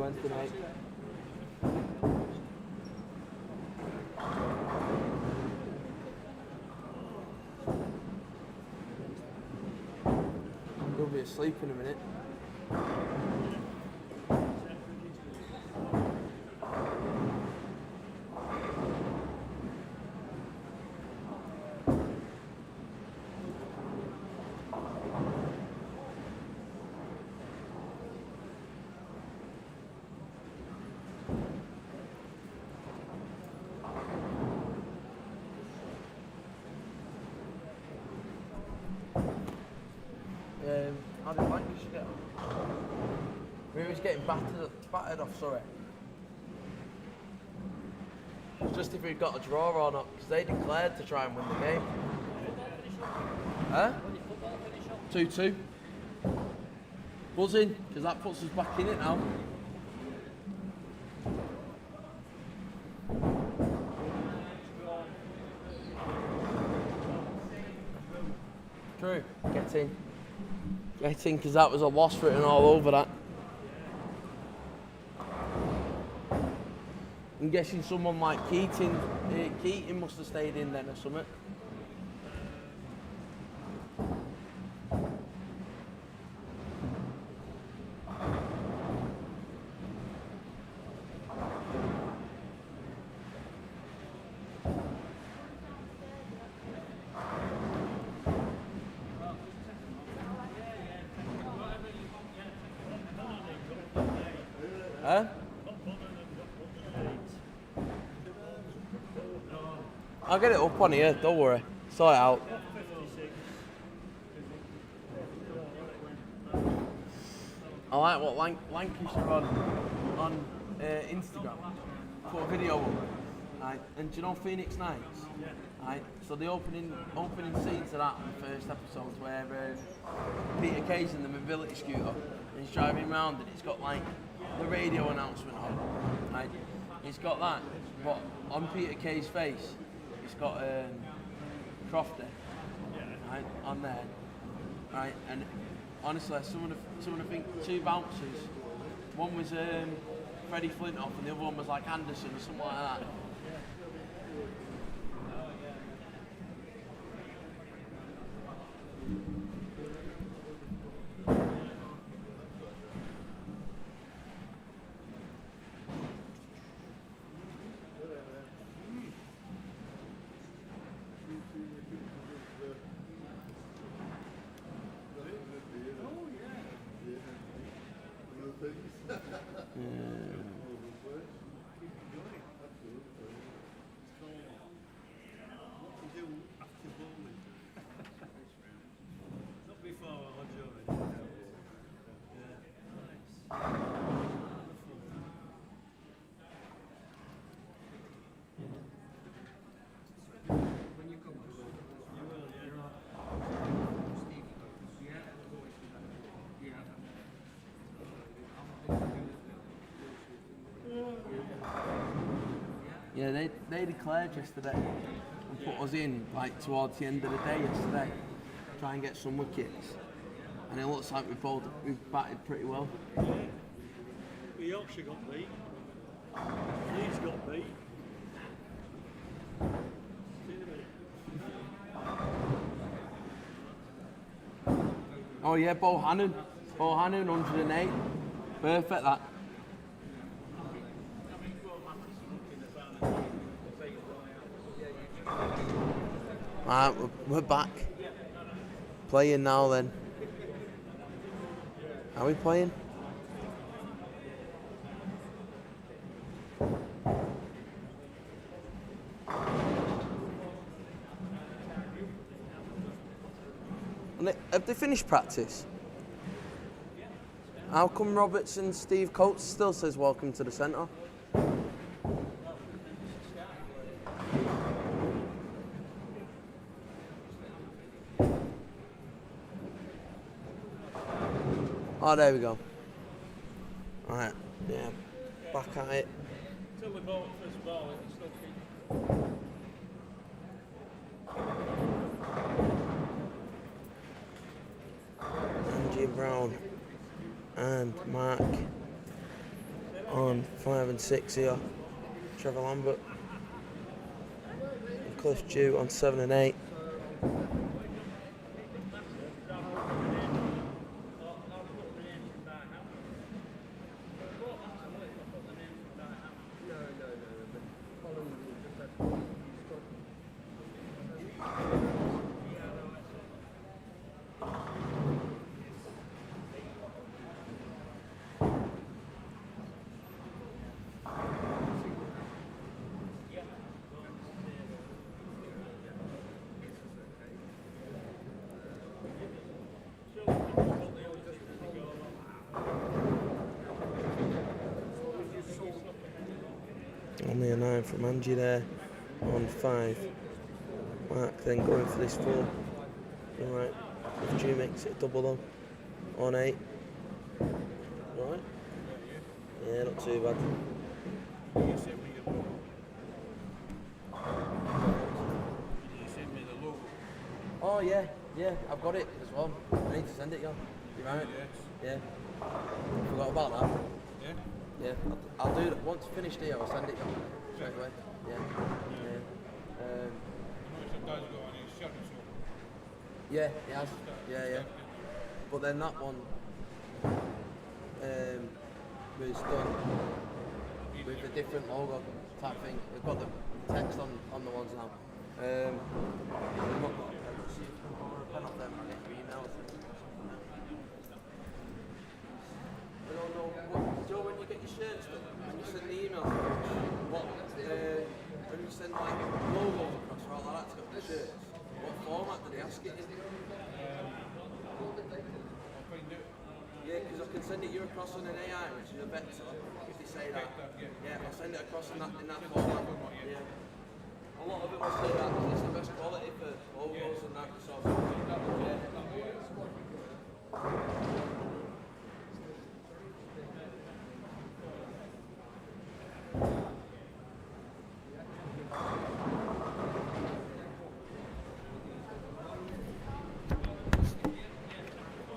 Wednesday night. You'll be asleep in a minute. How did Lancashire get on? We was getting battered off Surrey. It's just if we got a draw or not, because they declared to try and win the game. Huh? 2-2. Buzzing, because that puts us back in it now. True. Get in. Get in, because that was a loss written all over that. I'm guessing someone like Keating must have stayed in then or something. Huh? I'll get it up on here, don't worry. Sort it out. I like what Lancashire on Instagram put a video up. Right, and do you know Phoenix Nights? Right, so the opening scene to that on the first episode where Peter Kay's in the mobility scooter and he's driving around and he's got like the radio announcement on. Right, he's got that, but on Peter Kay's face, he's got Crofty, right, on there, right, and honestly, some of the two bouncers, one was Freddie Flintoff and the other one was like Anderson or something like that. Yeah, they declared yesterday and put us in like towards the end of the day yesterday, try and get some wickets, and it looks like we've batted pretty well. Yeah. Yorkshire got beat. Leeds got beat. Oh yeah, Bohannon 108, perfect that. Alright, we're back. Playing now then. Are we playing? Have they finished practice? How come Roberts and Steve Coates still says welcome to the centre? Oh, there we go. Alright, yeah, back at it. Until we bought the first ball, it was still Angie Brown and Mark. on 5 and 6 here. Trevor Lambert. And Cliff Dew on 7 and 8. Only a 9 from Angie there on 5. Mark then going for this 4. Alright, if Drew makes it a double though, on 8. Alright? Yeah, not too bad. Oh yeah, I've got it as well. I need to send it, you right? Yeah. Forgot about that. Yeah, I'll do it. Once finished here, I'll send it you straight away. Yeah. Yeah, he has. Yeah. But then that one was done with a different logo type thing. We've got the text on the ones now. See if I can pen up them and get your emails. I don't know. Joe, when you get your shirts done, when you send the emails, when you send like logos across or all like that to go to the shirts, what format do they ask it in? Yeah, because I can send it you across on an AI, which is a vector, if they say that. Yeah, I'll send it across in that format. Yeah. A lot of it will say that because it's the best quality for logos and that. So, yeah.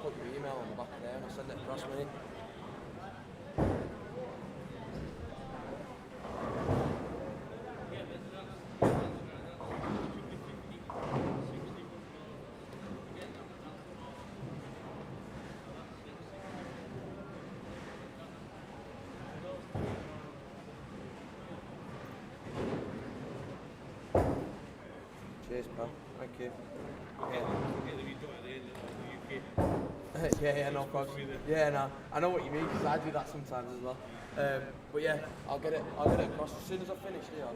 Put your email on the back of there and I'll send it across me. Cheers, pal. Thank you. Yeah, no problem. Yeah, no, I know what you mean because I do that sometimes as well. But yeah, I'll get it across as soon as I finish here.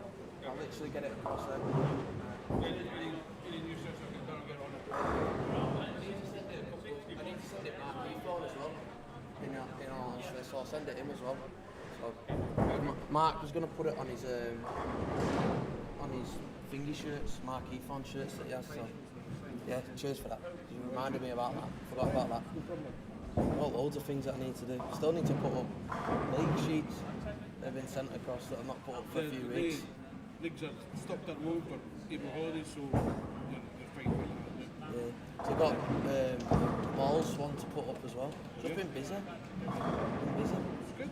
I'll literally get it across then. I need to send it Mark phone as well. In all honesty, so I'll send it him as well. So Mark was gonna put it on his thingy shirts, Mark Ephon shirts that he has. So yeah, cheers for that. You reminded me about that. Forgot about that. Well, loads of things that I need to do. Still need to put up league sheets that have been sent across that I've not put up for a few weeks. Leagues are stopped at the moment for April holidays, so they're fine for that. Yeah. So I've got balls one to put up as well. Just been busy. It's good.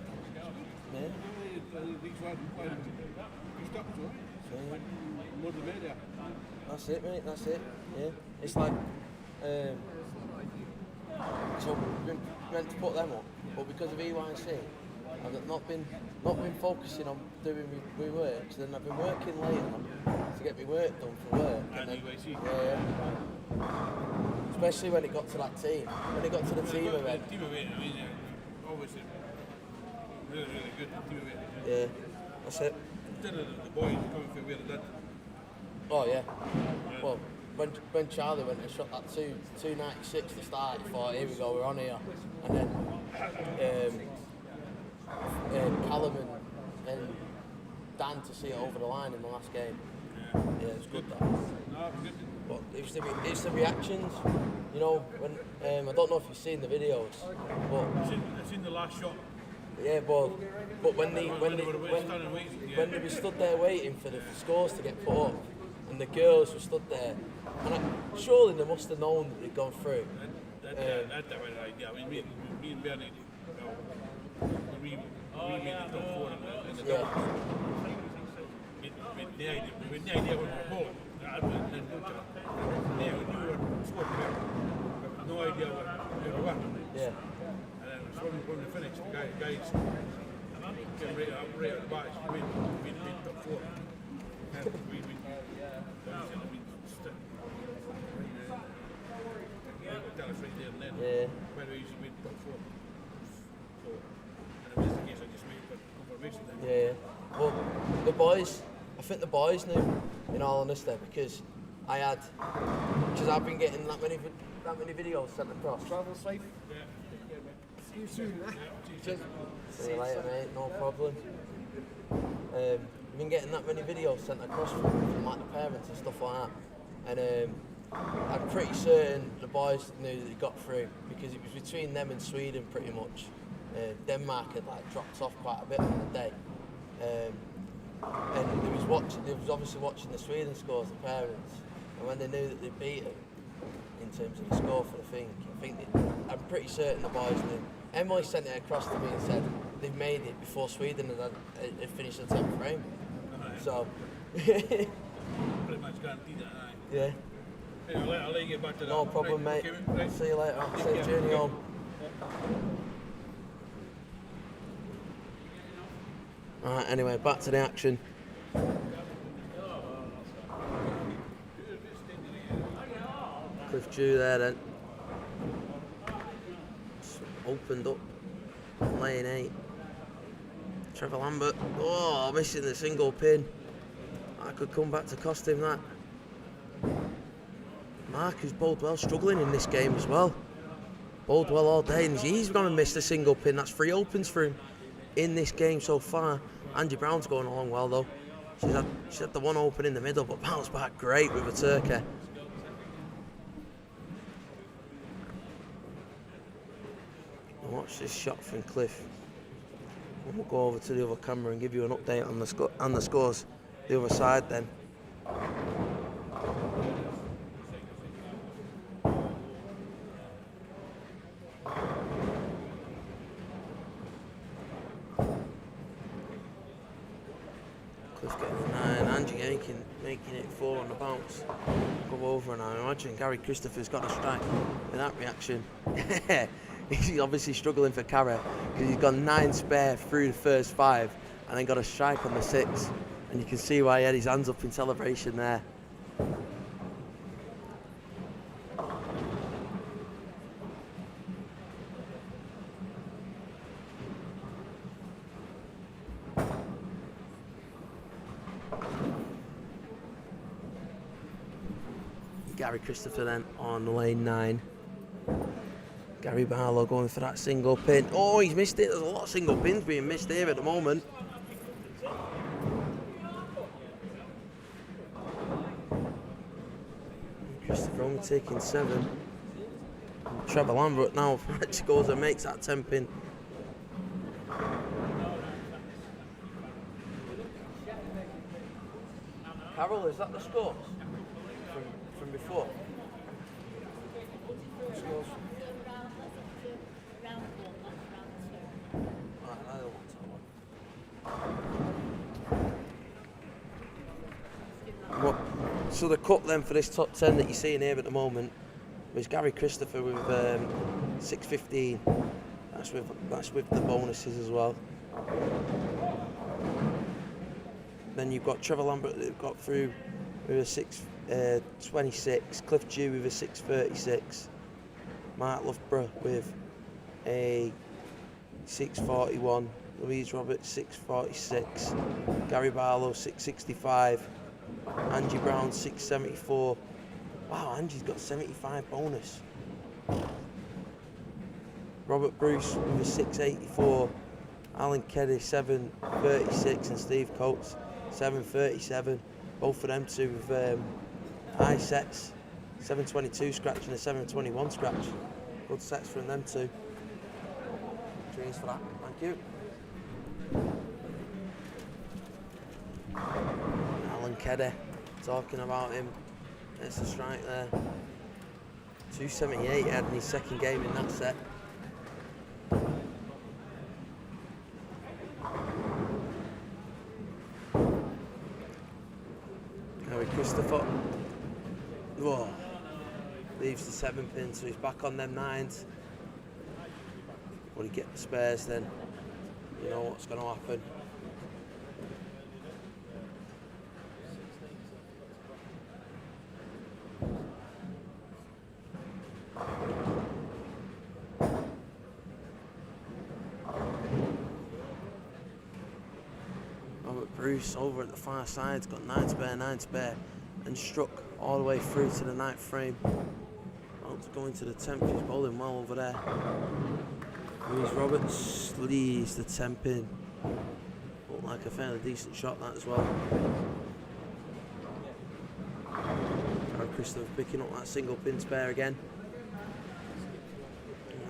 Yeah. Leagues are pushed up, so more the merrier. That's it, mate. That's it. Yeah. It's like so we've been meant to put them up, but because of EYC, I've not been focusing on doing my work. So then I've been working late on to get my work done for work. And then, EYC. Yeah. Especially when it got to that team. When it got to the team event. Team event, I mean, obviously, really good team event. Yeah. That's it. Instead of the boys coming from where they did. Oh yeah. Well, when Charlie went and shot that 296 to start, he thought, here we go, we're on here. And then Callum and Dan to see it over the line in the last game. Yeah, it was good that. No, it was good. But it's the reactions, you know, when I don't know if you've seen the videos, but I've seen the last shot. yeah, but when they were stood there waiting for the scores to get put up, and the girls were stood there, and surely they must have known that they'd gone through. That's the right idea. I mean, me and Bernie, when we we made the top four in the Yeah. doubles. With the idea what we're going. I went and looked at it. We knew what scored there. But no idea what we were going. Yeah. And then when we finished, the guys came right up at the back. We made top four. And we tell us right there and then. Yeah. By the way, you made top four. So, and it was just the case I just made confirmation then. Yeah. Well, the boys, I think the boys knew, in all honesty, because I've been getting that many videos sent across. Travel safe. See you soon. Just See you later, mate. No problem. I've been getting that many videos sent across from like the parents and stuff like that, and I'm pretty certain the boys knew that they got through because it was between them and Sweden pretty much. Denmark had like dropped off quite a bit on the day, and they was obviously watching the Sweden scores, the parents, and when they knew that they beat them in terms of the score for the thing, I'm pretty certain the boys knew. Emily sent it across to me and said they've made it before Sweden had finished the 10th frame. So, Pretty much guaranteed that, aye. yeah, Anyway, I'll let you get back to that. no problem, Right, mate. okay, right. See you later. Take Safe care. journey home. Alright, anyway, back to the action. Cliff Dew there then. Opened up. Lane 8. Trevor Lambert. Oh, missing the single pin. That could come back to cost him that. Marcus Boldwell struggling in this game as well. Boldwell all day, and he's going to miss the single pin. That's 3 opens for him in this game so far. Angie Brown's going along well though. She had the one open in the middle, but bounced back great with a turkey. And watch this shot from Cliff. We'll go over to the other camera and give you an update on the scores. The other side then. Cliff getting a 9, Angie making it 4 on the bounce. Go over, and I imagine Gary Christopher's got a strike with that reaction. He's obviously struggling for Cara because he's got 9 spare through the first 5 and then got a strike on the 6. And you can see why he had his hands up in celebration there. Gary Christopher then on lane 9. Gary Barlow going for that single pin. Oh, he's missed it. There's a lot of single pins being missed here at the moment. Christopher only taking 7. And Trevor Lambert now actually goes and makes that 10 pin. Carol, is that the scores from before? Scores. Right, I don't want that one. So the cut then for this top 10 that you're seeing here at the moment was Gary Christopher with 6.15. That's with the bonuses as well. Then you've got Trevor Lambert that got through with a 6.26, Cliff Dew with a 6.36, Mark Loughborough with a 6.41, Louise Roberts 6.46, Gary Barlow 6.65, Angie Brown 6.74. Wow, Angie's got 75 bonus. Robert Bruce with a 6.84, Alan Keddy 7.36, and Steve Coates 7.37. Both of them two with high sets, 7.22 scratch and a 7.21 scratch. Good sets from them two. Cheers for that. Thank you. Alan Keddy, talking about him. There's a strike there. 278 he had in his second game in that set. leaves the 7 pin, so he's back on them 9s. When he get the spares, then you know what's going to happen. Bruce over at the far side's got 9 spare, and struck all the way through to the 9th frame. About to go into the 10th, he's bowling well over there. Louise Roberts leaves the 10 pin. Looked like a fairly decent shot that as well. Christopher picking up that single pin spare again. And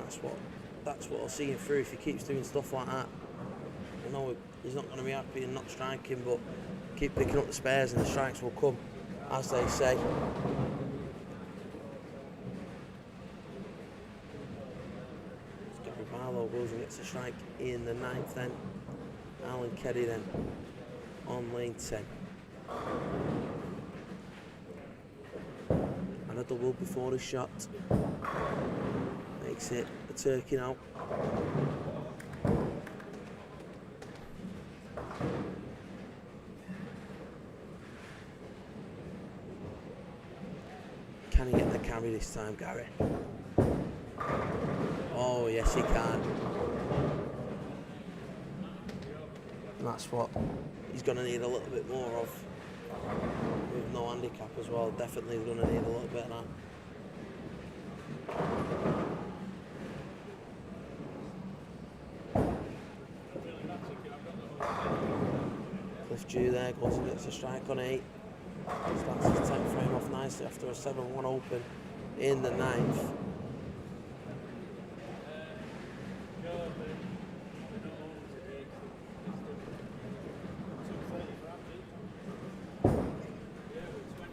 that's what I'll see him through if he keeps doing stuff like that. I know he's not going to be happy and not striking, but keep picking up the spares and the strikes will come, as they say. Gary Barlow goes and gets a strike in the 9th then. Alan Keddy then on lane 10. And a double before the shot. Makes it a turkey now. Can he get the carry this time, Gary? Oh, yes, he can. And that's what he's going to need a little bit more of. With no handicap as well, definitely going to need a little bit of that. Cliff Dew there goes and gets a strike on 8. Starts his 10th frame off nicely after a 7-1 open in the 9th.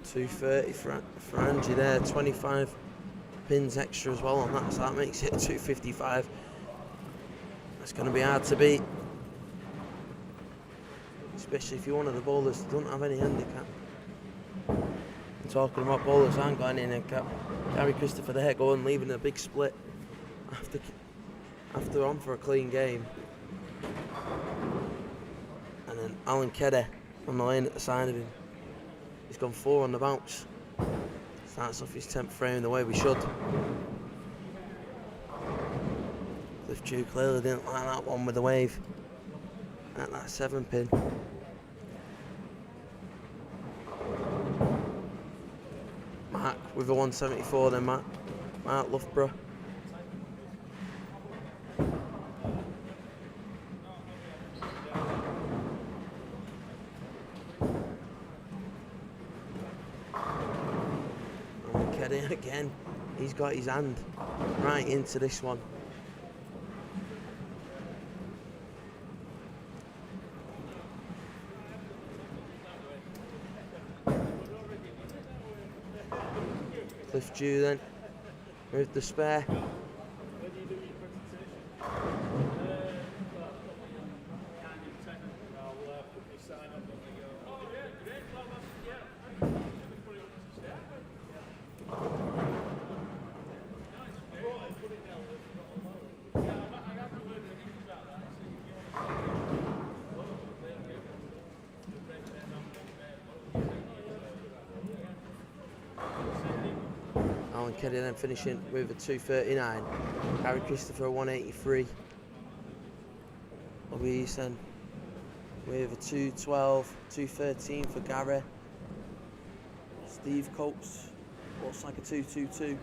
$230 for Angie there, 25 pins extra as well on that, so that makes it $255. That's going to be hard to beat, especially if you're one of the bowlers that don't have any handicap. I'm talking about bowlers that aren't got any handicap. Gary Christopher there going, leaving a big split after on for a clean game. And then Alan Keddy on the lane at the side of him. He's gone 4 on the bounce. Starts off his 10th frame the way we should. Cliff Dew clearly didn't like that one with the wave at that 7 pin. Mark with a 174 then, Mark Loughborough. Again, he's got his hand right into this one. Cliff Dew then with the spare. Keddy then finishing with a 239. Gary Christopher a 183. Louise then with a 212, 213 for Gary. Steve Coates looks like a 222.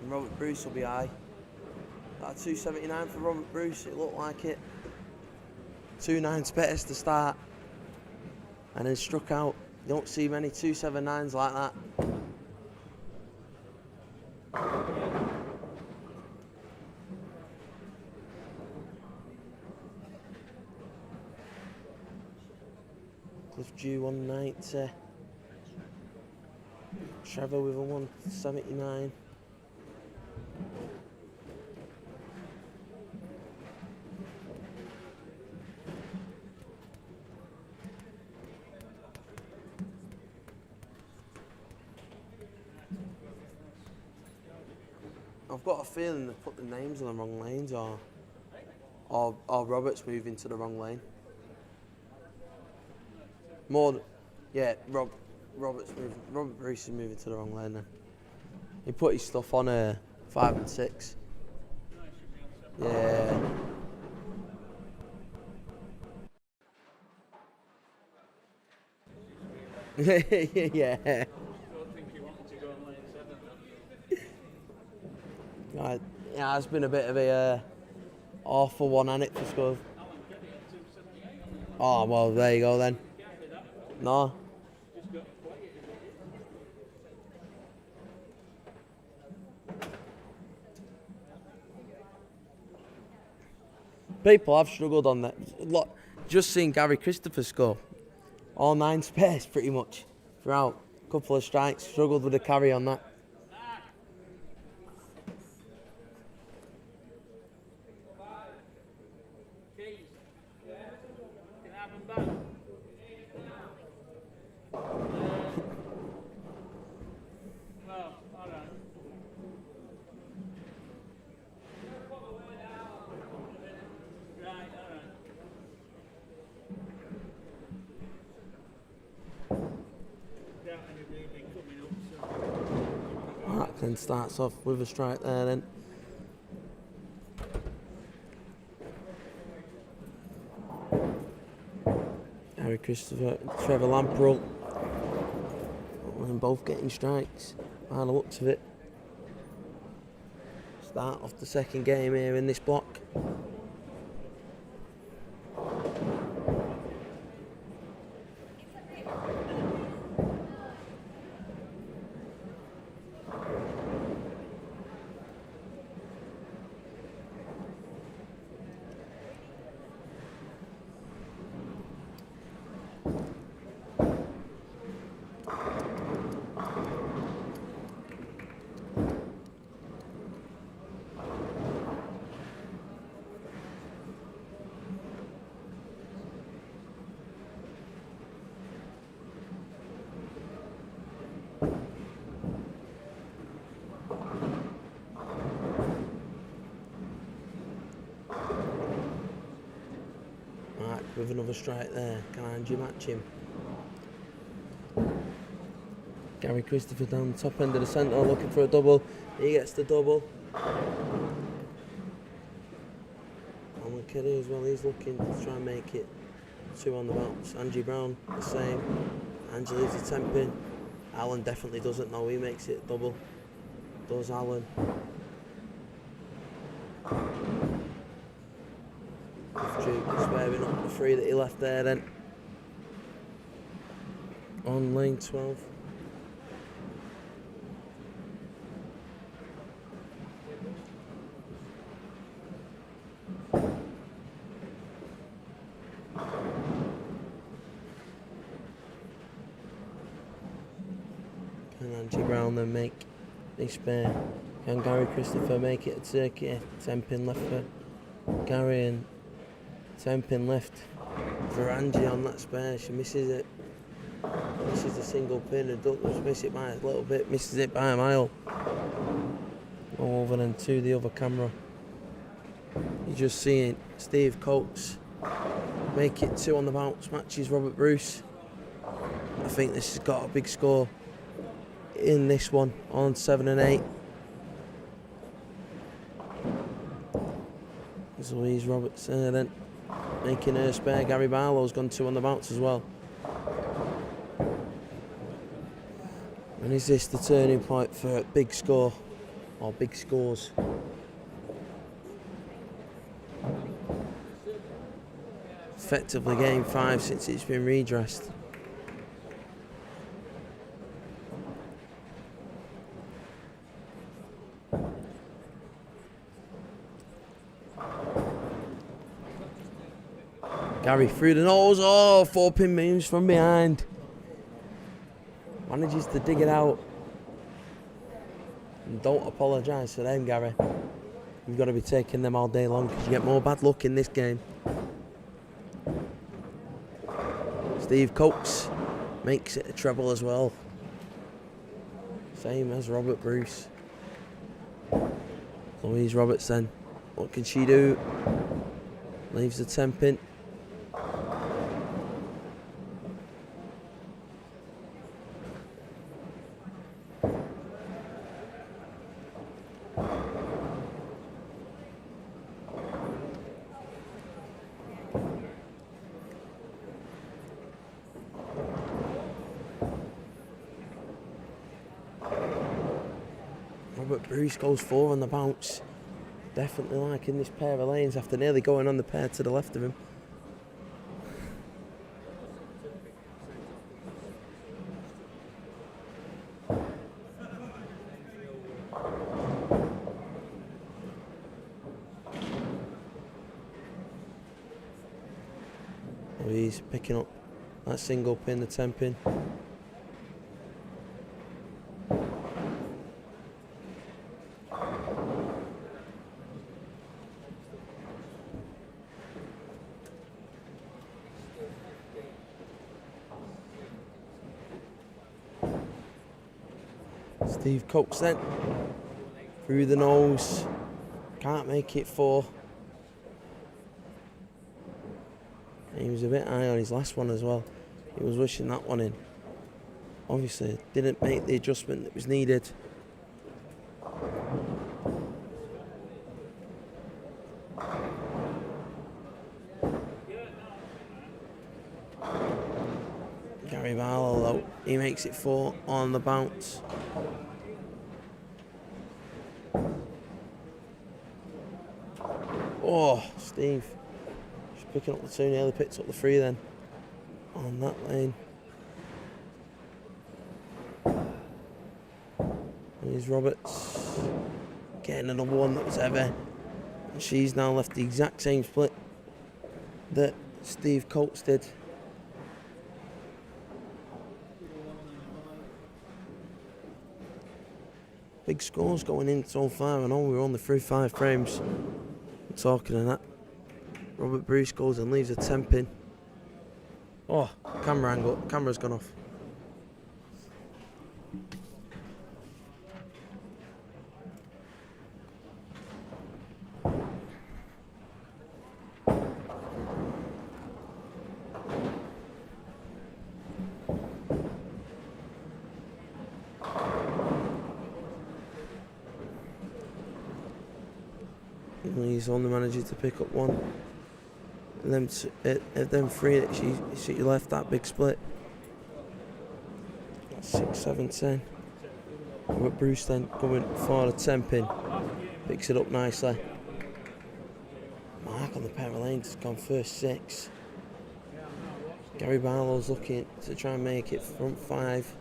And Robert Bruce will be high. That 279 for Robert Bruce, it looked like it. 2 spares to start. And then struck out. You don't see many 279s like that. Cliff Dew 190. Trevor with a 179. I've got a feeling they've put the names on the wrong lanes, or Robert's moving to the wrong lane. Robert's moving. Robert Bruce is moving to the wrong lane then. He put his stuff on 5 and 6. Yeah. Yeah. Right. Yeah, it's been a bit of a awful one, hasn't it, for Scove? Oh, well, there you go then. No. People have struggled on that. Look, just seen Gary Christopher score. All 9 spares, pretty much, throughout. Couple of strikes, struggled with the carry on that. Alright, then starts off with a strike there then. Harry Christopher, Trevor Lamprell, and both getting strikes by the looks of it. Start off the second game here in this block. With another strike there, can Angie match him? Gary Christopher down the top end of the centre looking for a double. He gets the double. And McKinney as well, he's looking to try and make it 2 on the bounce. Angie Brown, the same. Angie leaves the 10 pin. Alan definitely doesn't know, he makes it double. Does Alan. Sparing up the 3 that he left there then. On lane 12. Can Angie Brown then make a spare? Can Gary Christopher make it a circuit? 10 pin left for Gary and 10 pin left for Angie on that spare. She misses it. Misses the single pin and doesn't miss it by a little bit. Misses it by a mile. Go over and to the other camera. You're just seeing Steve Coates make it 2 on the bounce. Matches Robert Bruce. I think this has got a big score in this one on 7 and 8. There's Louise Roberts then. Making her spare. Gary Barlow's gone 2 on the bounce as well. And is this the turning point for a big score? Or big scores? Effectively game 5 since it's been redressed. Gary through the nose. Oh, 4 pin moves from behind. Manages to dig it out. And don't apologise for them, Gary. You've got to be taking them all day long because you get more bad luck in this game. Steve Coates makes it a treble as well. Same as Robert Bruce. Louise Roberts then. What can she do? Leaves the 10 pin. Robert Bruce goes 4 on the bounce. Definitely liking this pair of lanes after nearly going on the pair to the left of him. He's picking up that single pin, the 10 pin. Steve Coates then, through the nose, can't make it 4. He was a bit high on his last one as well. He was wishing that one in. Obviously, didn't make the adjustment that was needed. Gary Barlow though, he makes it 4 on the bounce. Oh, Steve. Just picking up the 2, nearly picked up the 3 then. On that lane. Here's Roberts. Getting another one that was heavy. And she's now left the exact same split that Steve Coates did. Big scores going in so far. I know we're only through 5 frames. I'm talking of that. Robert Bruce goes and leaves a 10 pin. Oh, camera angle. Camera's gone off. He's only managed to pick up 1. And them 3 that she left that big split. 6, 7, 10. But Bruce then going for the 10 pin. Picks it up nicely. Mark on the pair of lanes has gone first 6. Gary Barlow's looking to try and make it front 5.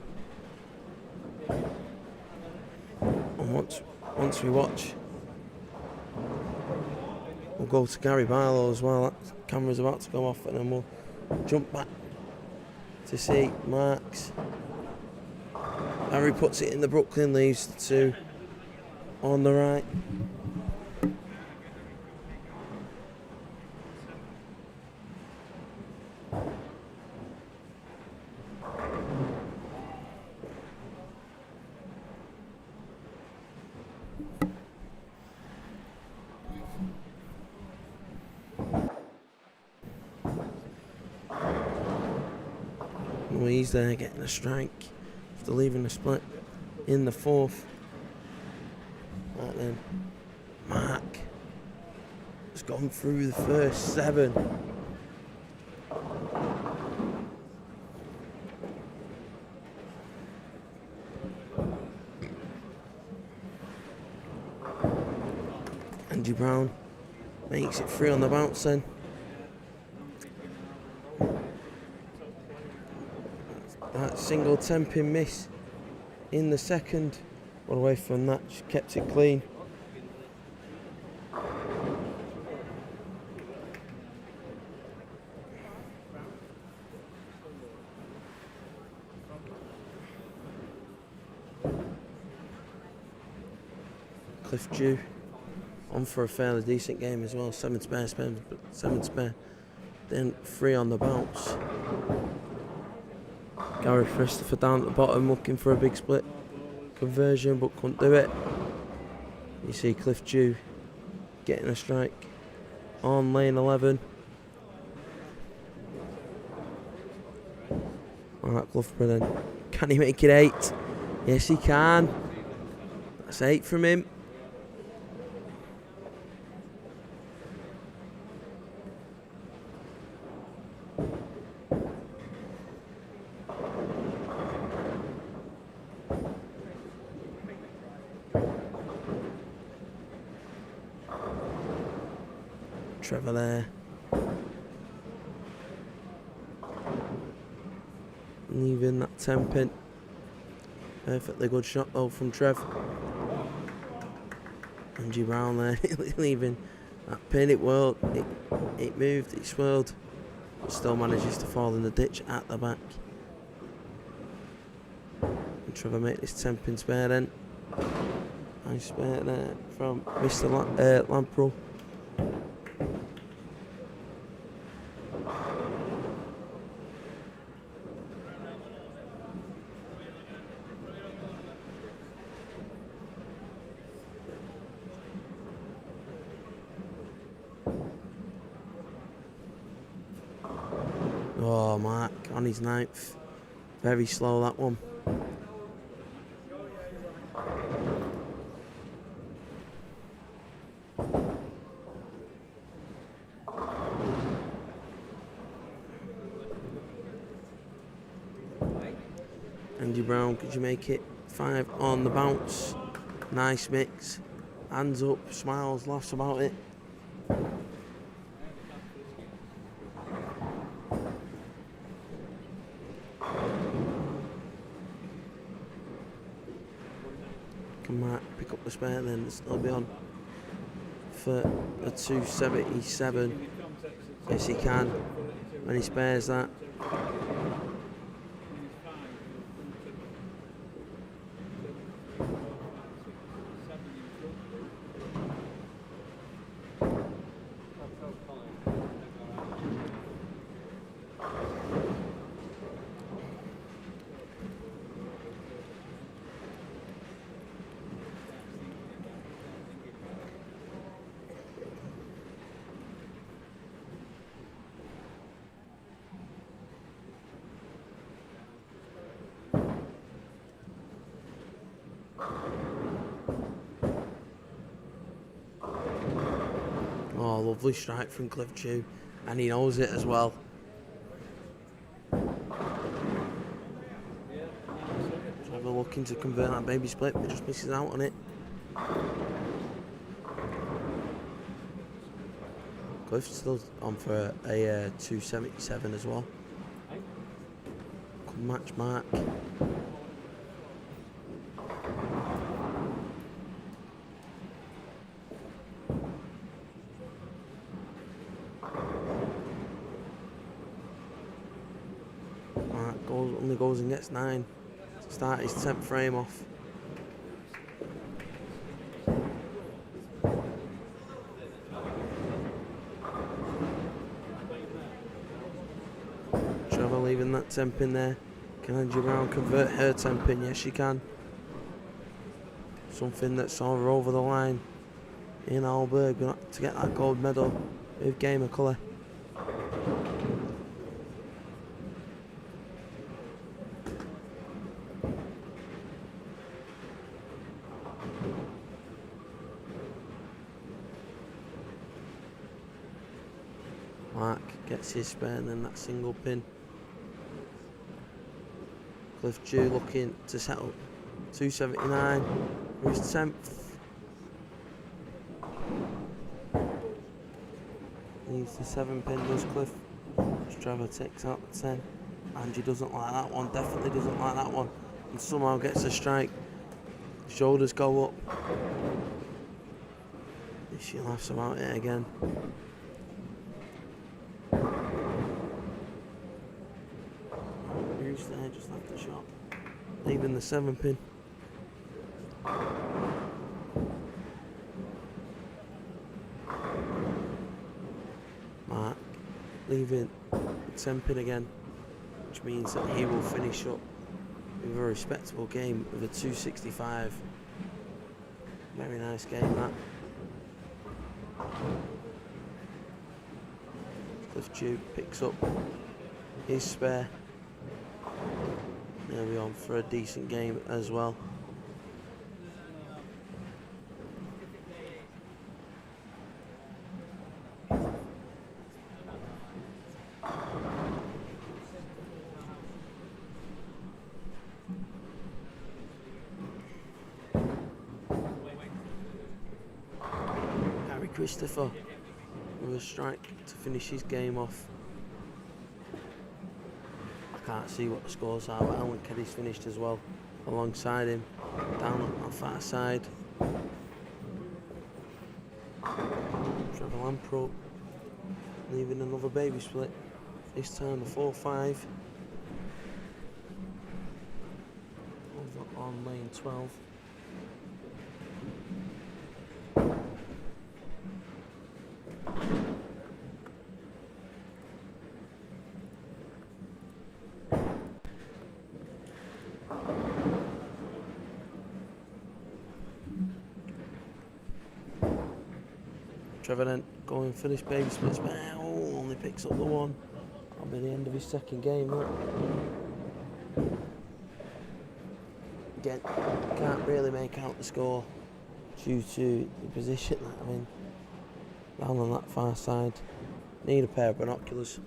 And once we watch, we'll go to Gary Barlow as well. That camera's about to go off, and then we'll jump back to see Marks. Harry puts it in the Brooklyn, leaves the 2 on the right. He's there getting a strike after leaving the split in the 4th. Right then, Mark has gone through the first 7. Andy Brown makes it 3 on the bounce then. That single 10 pin miss in the 2nd. But away from that, she kept it clean. Cliff Dew on for a fairly decent game as well. 7 spare. Then 3 on the bounce. Gary Christopher down at the bottom looking for a big split conversion, but couldn't do it. You see Cliff Dew getting a strike on lane 11. Alright, Loughborough then. Can he make it 8? Yes, he can. That's 8 from him. Trevor there. Leaving that 10 pin. Perfectly good shot though from Trev. Angie Brown there leaving that pin. It whirled, it moved, it swirled, but still manages to fall in the ditch at the back. And Trevor make this 10 pin spare then. Nice spare there from Mr. Lamprell. Oh, Mark on his 9th. Very slow, that one. Andy Brown, could you make it 5 on the bounce? Nice mix. Hands up, smiles, laughs about it. Mark pick up the spare then, it'll be on for a 277. Yes, he can, and he spares that. Oh, lovely strike from Cliff Dew, and he knows it as well. Trevor looking to convert that baby split, but just misses out on it. Cliff's still on for a 277 as well. Good match, Mark. Only goes and gets 9 to start his 10th frame off. Trevor leaving that 10 pin there. Can Angie Brown convert her 10 pin? Yes, she can. Something that saw her over the line in Alberg to get that gold medal with Game of Colour. Mark gets his spare and then that single pin. Cliff Dew looking to settle 279 for his 10th. Needs the 7 pin, does Cliff. Trevor takes out the 10. Angie doesn't like that one, definitely doesn't like that one. And somehow gets a strike. Shoulders go up. She laughs about it again. Bruce there just left the shot. Leaving the 7 pin. Mark leaving the 10 pin again, which means that he will finish up with a respectable game with a 265. Very nice game that. Cliff Dew picks up his spare. They'll be on for a decent game as well. Christopher with a strike to finish his game off. I can't see what the scores are, but Alan Keddy's finished as well alongside him down on that far side. Trevor Lampro leaving another baby split, this time a 4-5 over on lane 12. Trevor then going for this baby split spell. Oh, only picks up the one. That'll be the end of his second game. Look. Again, can't really make out the score due to the position that I'm in. Down on that far side. Need a pair of binoculars.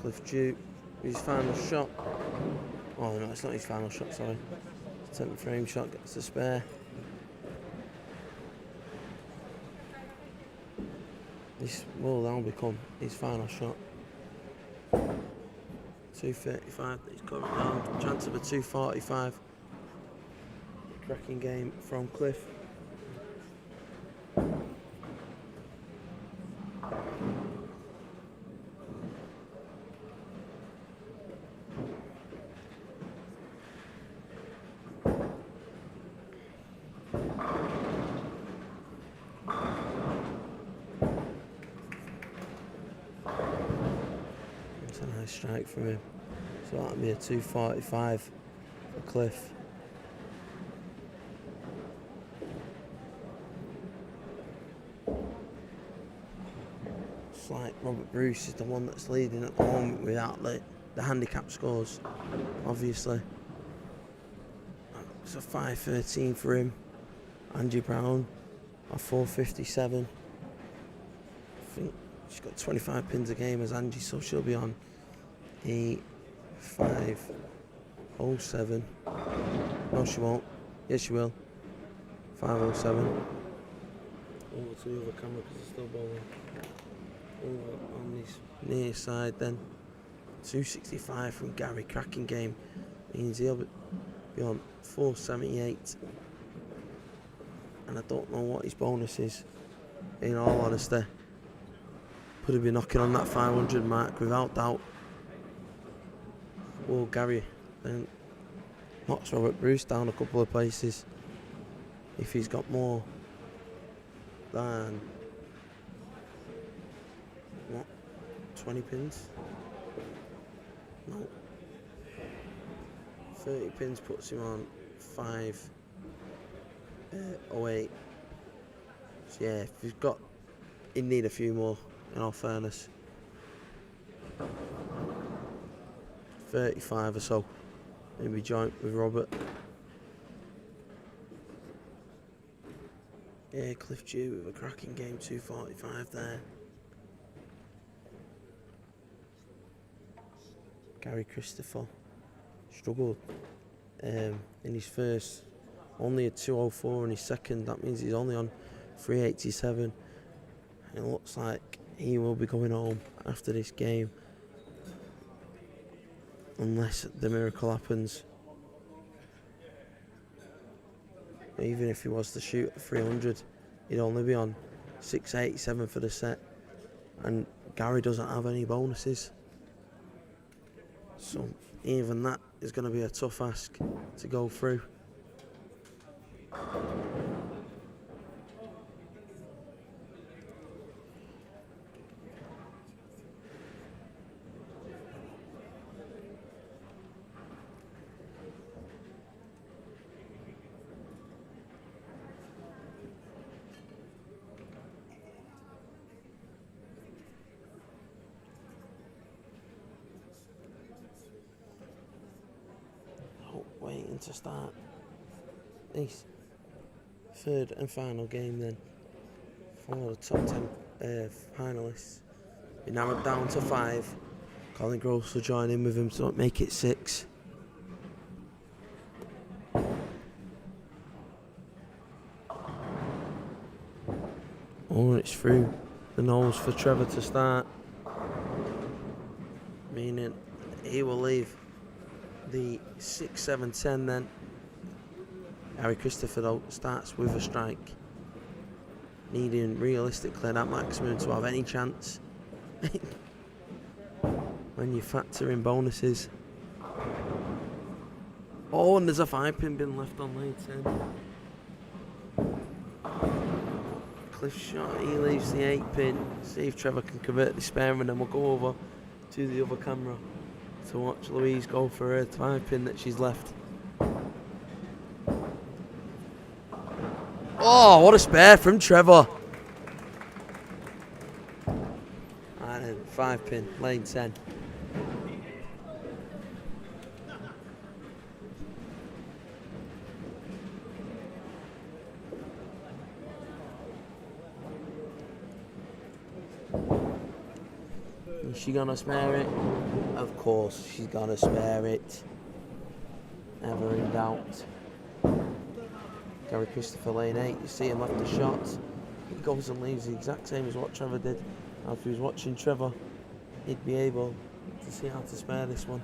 Cliff Dew, his final shot. Oh no, it's not his final shot, sorry. 10th frame shot, gets the spare. This will now become his final shot. 235, he's coming down. Chance of a 245. Cracking game from Cliff. It's a nice strike from him. So that'll be a 245 for Cliff. It's like Robert Bruce is the one that's leading at the moment without the handicap scores, obviously. It's a 5.13 for him. Angie Brown, a 4.57. I think she's got 25 pins a game as Angie, so she'll be on a 5.07. No, she won't. Yes, she will. 5.07. Over to the other camera because it's still bowling. Over on this near side then. 265 from Gary. Cracking game. Means he'll be on 478. And I don't know what his bonus is, in all honesty. Could have been knocking on that 500 mark without doubt. Oh, Gary then knocks Robert Bruce down a couple of places. If he's got more than, what, 20 pins? No. 30 pins puts him on 5.08. So yeah, if he's got, he'd need a few more, in all fairness. 35 or so. Maybe joint with Robert. Yeah, Cliff Dew with a cracking game, 245 there. Gary Christopher struggled in his first, only a 204 in his second. That means he's only on 387. And it looks like he will be going home after this game, unless the miracle happens. But even if he was to shoot at 300, he'd only be on 687 for the set, and Gary doesn't have any bonuses. So even that is going to be a tough ask to go through. to start this third and final game then for the top 10 finalists. We narrowed down to 5. Colin Gross will join in with him, so make it 6. Oh, it's through the nose for Trevor to start, meaning he will leave the 6, 7, 10 then. Harry Christopher though starts with a strike, needing realistically that maximum to have any chance when you factor in bonuses. Oh, and there's a 5-pin been left on lane 10. Cliff shot, he leaves the 8-pin. See if Trevor can convert the spare, and then we'll go over to the other camera to watch Louise go for her 5-pin that she's left. Oh, what a spare from Trevor. And then 5-pin, lane 10. Is she gonna spare it? Of course she's gonna spare it. Never in doubt. Gary Christopher lane 8, you see him left the shot. He goes and leaves the exact same as what Trevor did. Now if he was watching Trevor, he'd be able to see how to spare this one.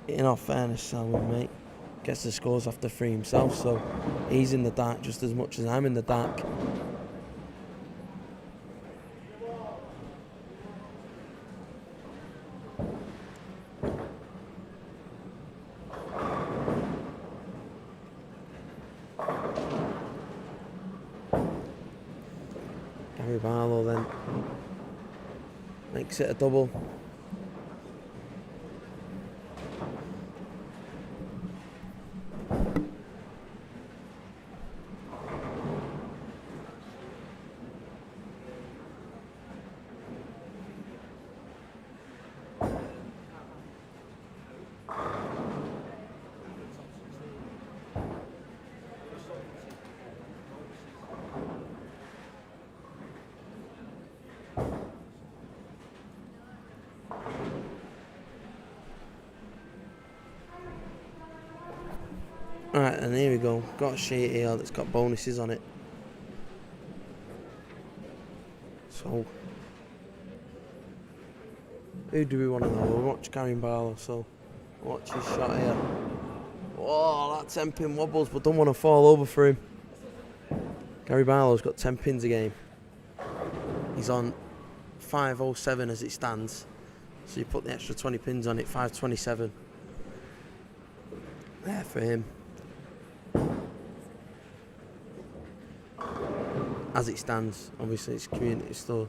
In all fairness, Salmon, mate, gets the scores after 3 himself, so he's in the dark just as much as I'm in the dark. Gary Barlow then makes it a double. Alright, and here we go. Got a sheet here that's got bonuses on it. So, who do we want to know? We'll watch Gary Barlow, so watch his shot here. Oh, that 10-pin wobbles, but don't want to fall over for him. Gary Barlow's got 10 pins a game. He's on 507 as it stands. So you put the extra 20 pins on it, 527. There for him. As it stands, obviously it's community store.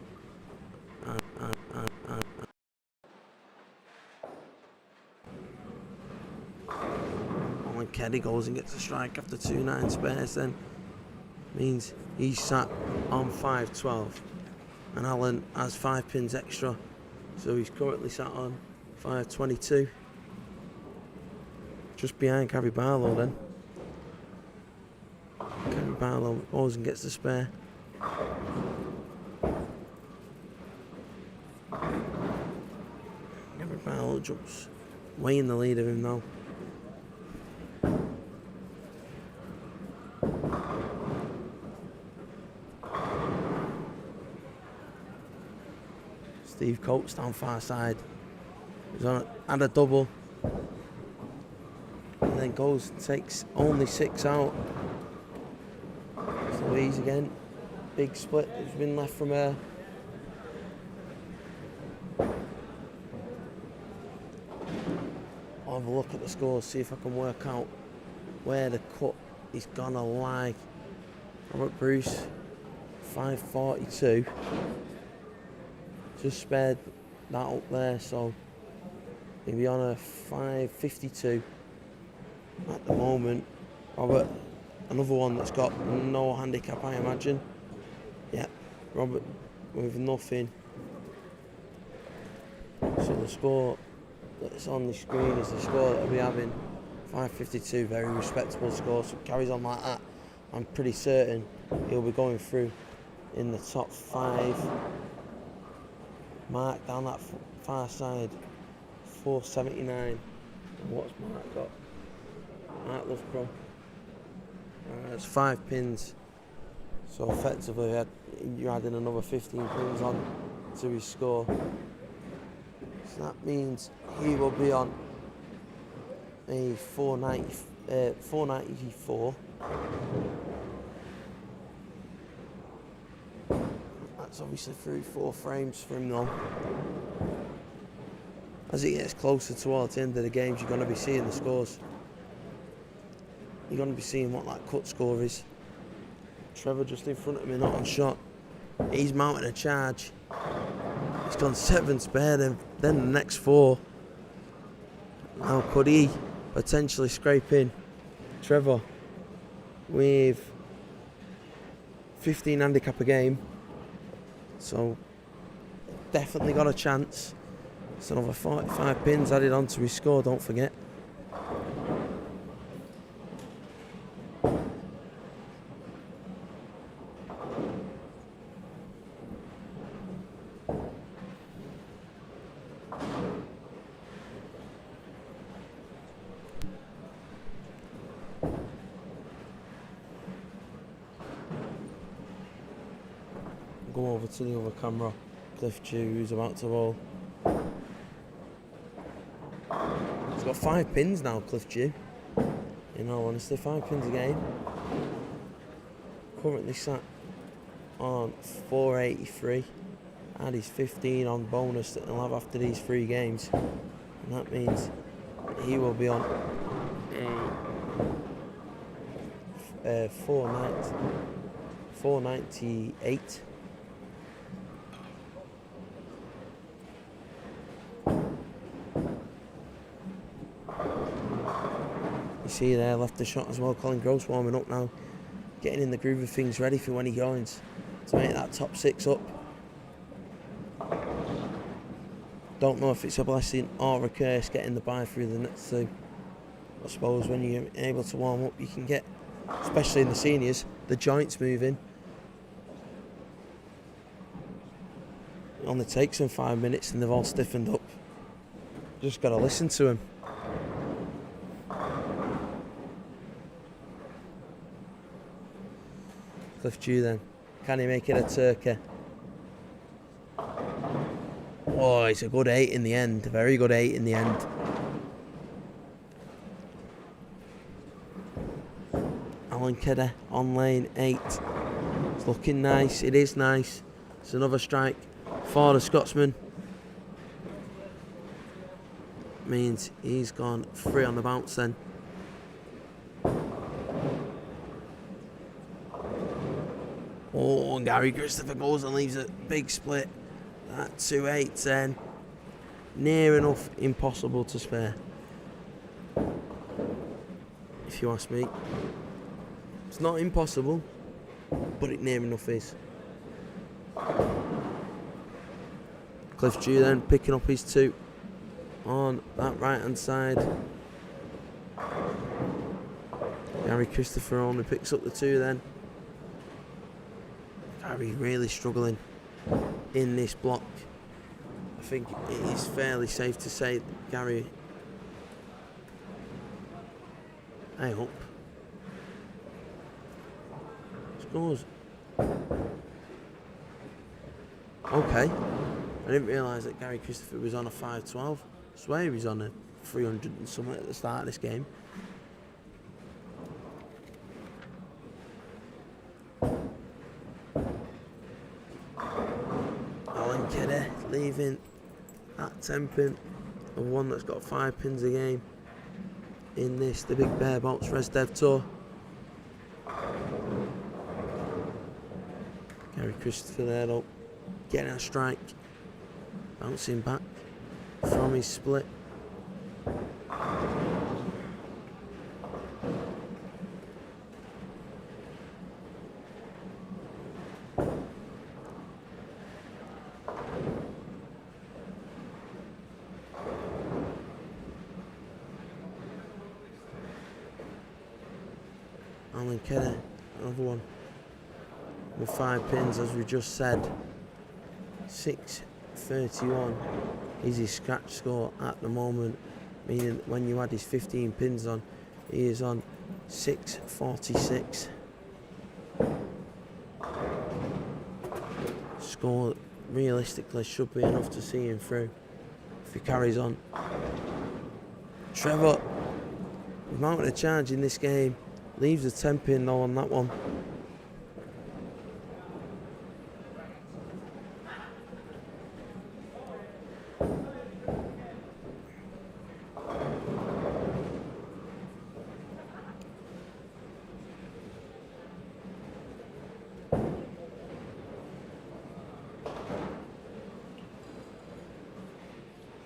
When Keddy goes and gets a strike after 2-9 spares, then means he's sat on 512, and Alan has 5 pins extra, so he's currently sat on 522, just behind Gary Barlow. Then Gary Barlow goes and gets the spare. Gary Barlow jumps way in the lead of him now. Steve Coates down far side. He's on had a double. And then goes and takes only 6 out. It's Louise again. Big split has been left from her. I'll have a look at the scores, see if I can work out where the cut is gonna lie. Robert Bruce, 542. Just spared that up there, so maybe on a 552 at the moment. Robert Another one that's got no handicap, I imagine. Yeah, Robert with nothing. So the score that's on the screen is the score that I'll be having. 5.52, very respectable score. So carries on like that, I'm pretty certain he'll be going through in the top 5. Mark down that far side, 479. And what's Mark got? Mark Loughborough. It's 5 pins. So effectively, you're adding another 15 pins on to his score. So that means he will be on a 494. That's obviously through 4 frames for him though. As it gets closer towards the end of the games, you're going to be seeing the scores. You're going to be seeing what that cut score is. Trevor just in front of me, not on shot. He's mounting a charge. He's gone 7 spare, then the next 4. Now could he potentially scrape in Trevor with 15 handicap a game? So definitely got a chance. It's another 45 pins added onto his score, don't forget. Go over to the other camera. Cliff Dew, who's about to roll. He's got 5 pins now, Cliff Dew. In all honesty, 5 pins a game. Currently sat on 483. And he's 15 on bonus that he'll have after these 3 games. And that means he will be on a 498. You see there, left the shot as well. Colin Gross warming up now, getting in the groove of things, ready for when he joins to make that top 6 up. Don't know if it's a blessing or a curse getting the bye through the next 2. I suppose when you're able to warm up, you can get, especially in the seniors, the joints moving. It only takes them 5 minutes and they've all stiffened up. Just got to listen to him. Cliff Dew then. Can he make it a turkey? Oh, it's a good 8 in the end. A very good 8 in the end. Alan Kidder on lane 8. It's looking nice. It is nice. It's another strike for the Scotsman. Means he's gone 3 on the bounce then. Oh, and Gary Christopher goes and leaves a big split. That 2-8 then. Near enough impossible to spare, if you ask me. It's not impossible, but it near enough is. Cliff Dew then picking up his 2 on that right hand side. Gary Christopher only picks up the 2 then. Gary really struggling in this block. I think it is fairly safe to say that Gary, I hope, scores. Okay, I didn't realise that Gary Christopher was on a 512. I swear he was on a 300 and something at the start of this game. Alan Kidder leaving that 10 pin and one that's got 5 pins a game in this, the Big Bear Box Resdev Tour. Gary Christopher there though, getting a strike, bouncing back from his split. Alan Kenny, another one. With 5 pins, as we just said. 631 is his scratch score at the moment. Meaning when you add his 15 pins on, he is on 646. Score realistically should be enough to see him through if he carries on. Trevor, the amount of charge in this game, leaves a 10 pin though on that one.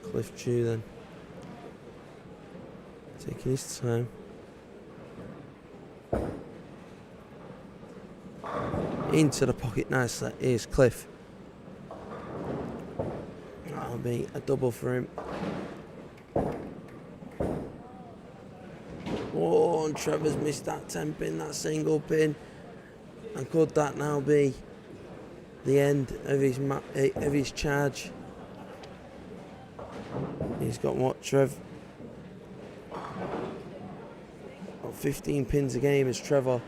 Cliff Chew then, taking his time. Into the pocket nicely. Here's Cliff. That'll be a double for him. Oh, and Trevor's missed that 10 pin, that single pin. And could that now be the end of his charge? He's got what, Trev? Got 15 pins a game as Trevor.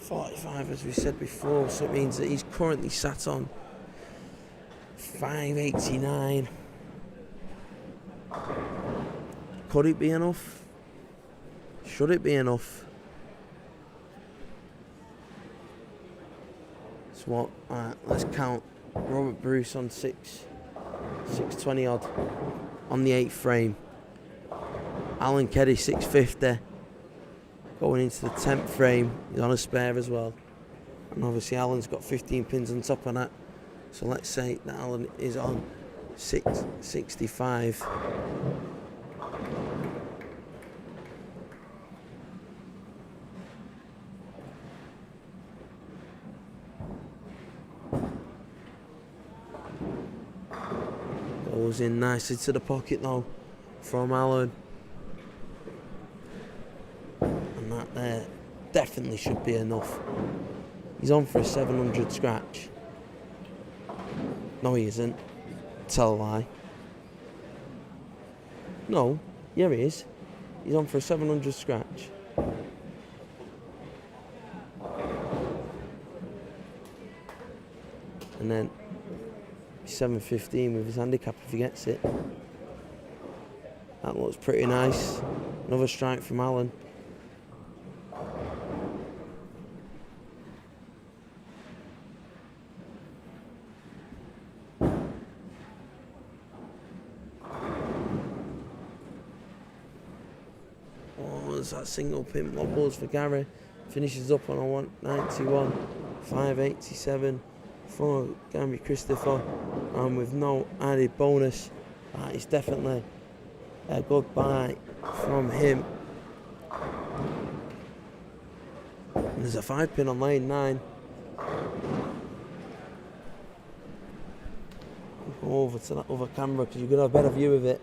45 as we said before, so it means that he's currently sat on 589. Could it be enough? Should it be enough? So what? Alright, let's count. Robert Bruce on 620 odd on the 8th frame. Alan Keddy 650. Going into the 10th frame, he's on a spare as well. And obviously Alan's got 15 pins on top of that. So let's say that Alan is on 665. Goes in nicely to the pocket though from Alan. And that there definitely should be enough. He's on for a 700 scratch. No, he isn't. Tell a lie. No, yeah, he is. He's on for a 700 scratch. And then 715 with his handicap if he gets it. That looks pretty nice. Another strike from Alan. Oh, there's that single pin wobbles for Gary. Finishes up on a 191, 587 for Gary Christopher, and with no added bonus. That is definitely a good buy from him. And there's a 5 pin on lane 9. Go over to that other camera because you're going to have a better view of it.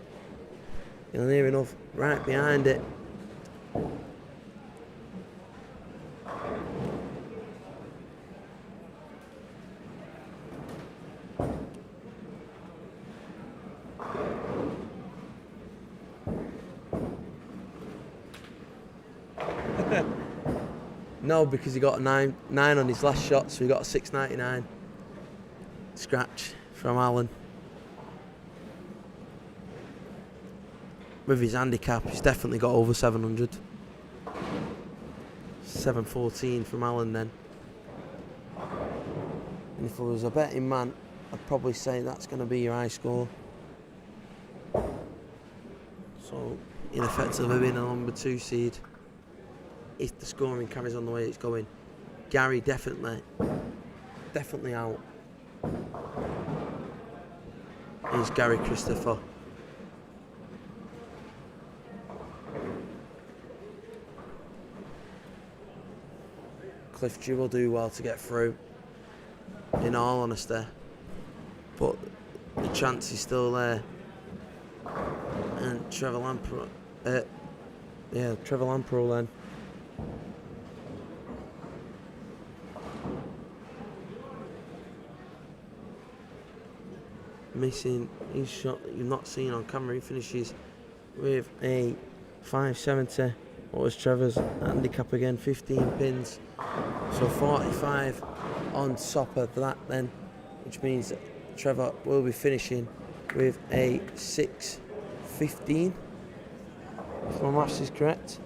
You're near enough right behind it. No, because he got a 9 on his last shot, so he got a 699 scratch from Alan. With his handicap, he's definitely got over 700. 714 from Alan then. And if I was a betting man, I'd probably say that's going to be your high score. So, in effectively being a number 2 seed, if the scoring carries on the way it's going. Gary definitely out. Here's Gary Christopher. Cliff Dew will do well to get through, in all honesty, but the chance is still there. And Trevor Lamprell then. Missing his shot that you've not seen on camera. He finishes with a 570. What was Trevor's handicap again? 15 pins. So 45 on top of that then, which means that Trevor will be finishing with a 615. If my maths is correct.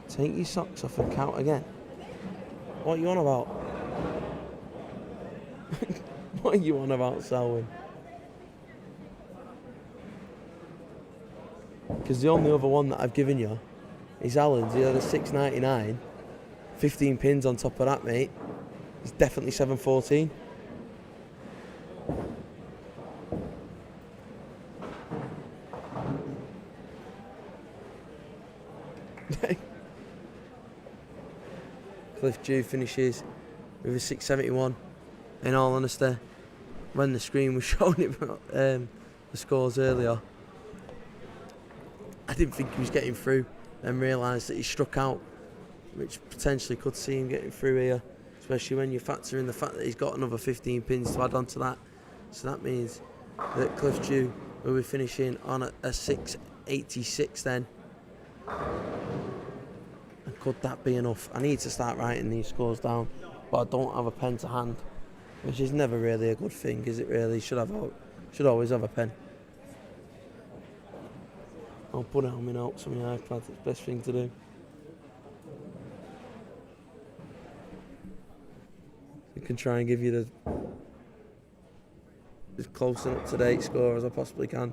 Take your socks off and count again. What are you on about? What are you on about, Selwyn? Because the only other one that I've given you is Alan's. He had a 699. 15 pins on top of that, mate. It's definitely 714. Cliff Dew finishes with a 671. In all honesty, when the screen was showing it, the scores earlier, I didn't think he was getting through, and realised that he struck out, which potentially could see him getting through here, especially when you factor in the fact that he's got another 15 pins to add on to that. So that means that Cliff Dew will be finishing on a 686 then. And could that be enough? I need to start writing these scores down, but I don't have a pen to hand, which is never really a good thing, is it really? Should always have a pen. I'll put it on my notes on my iPad, it's the best thing to do. I can try and give you the as close and up-to-date score as I possibly can.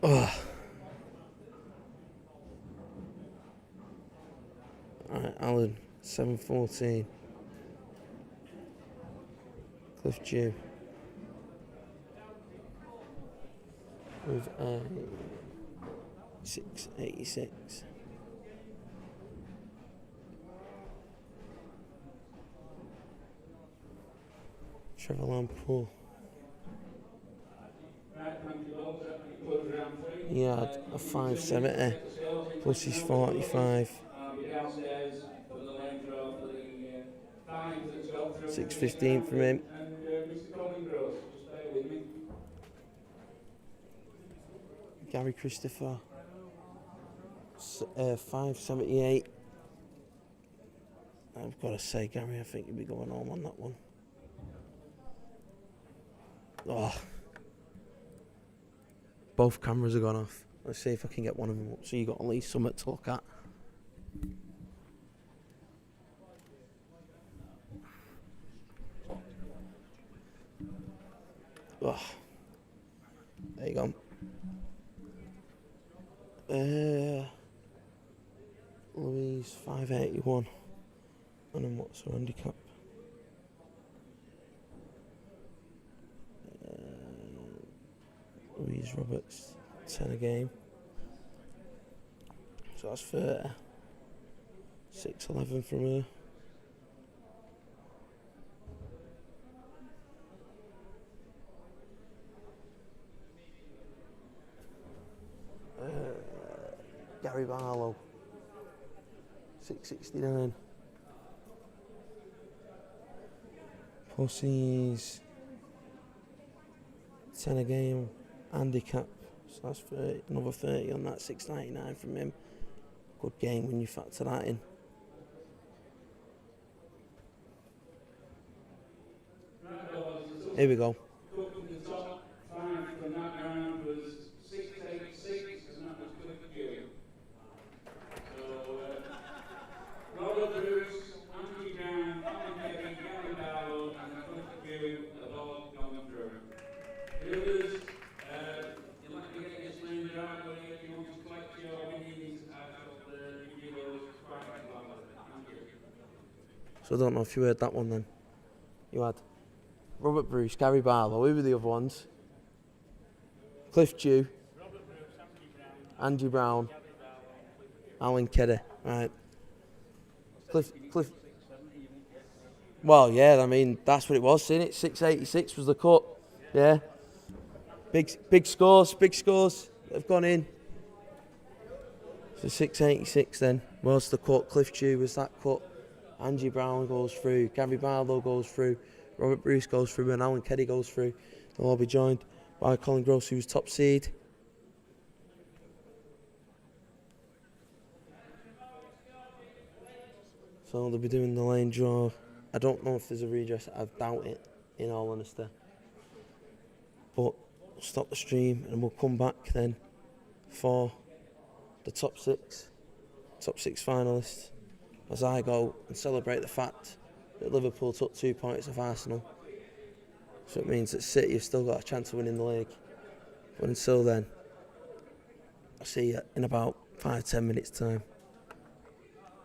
Oh. Alright, Alan, 714. Cliff Dew with a 686. Trevor Lampool. He had a 570 plus his 45. 615 from him. Gary Christopher, 578. I've got to say, Gary, I think you'll be going home on that one. Oh. Both cameras have gone off. Let's see if I can get one of them up so you got at least something to look at. Oh. There you go. Louise 581. And then what's her handicap? Louise Roberts 10 a game. So that's 30. 611 from her. Gary Barlow 669. Pussy's 10 a game handicap, so that's 30, another 30 on that, 699 from him. Good game when you factor that in. Here we go. So I don't know if you heard that one then. You had Robert Bruce, Gary Barlow. Who were the other ones? Cliff Dew, Andy Brown, Alan Keddy. Right. Cliff. Well, yeah, I mean, that's what it was, isn't it? 686 was the cut. Yeah. Big scores have gone in. So 686 then. What's the cut? Cliff Chew was that cut. Angie Brown goes through. Gary Barlow goes through. Robert Bruce goes through. And Alan Keddy goes through. They'll all be joined by Colin Gross, who's top seed. So they'll be doing the lane draw. I don't know if there's a redress. I doubt it, in all honesty. But we'll stop the stream and we'll come back then for the top six finalists, as I go and celebrate the fact that Liverpool took 2 points off Arsenal. So it means that City have still got a chance of winning the league. But until then, I'll see you in about 5-10 minutes time.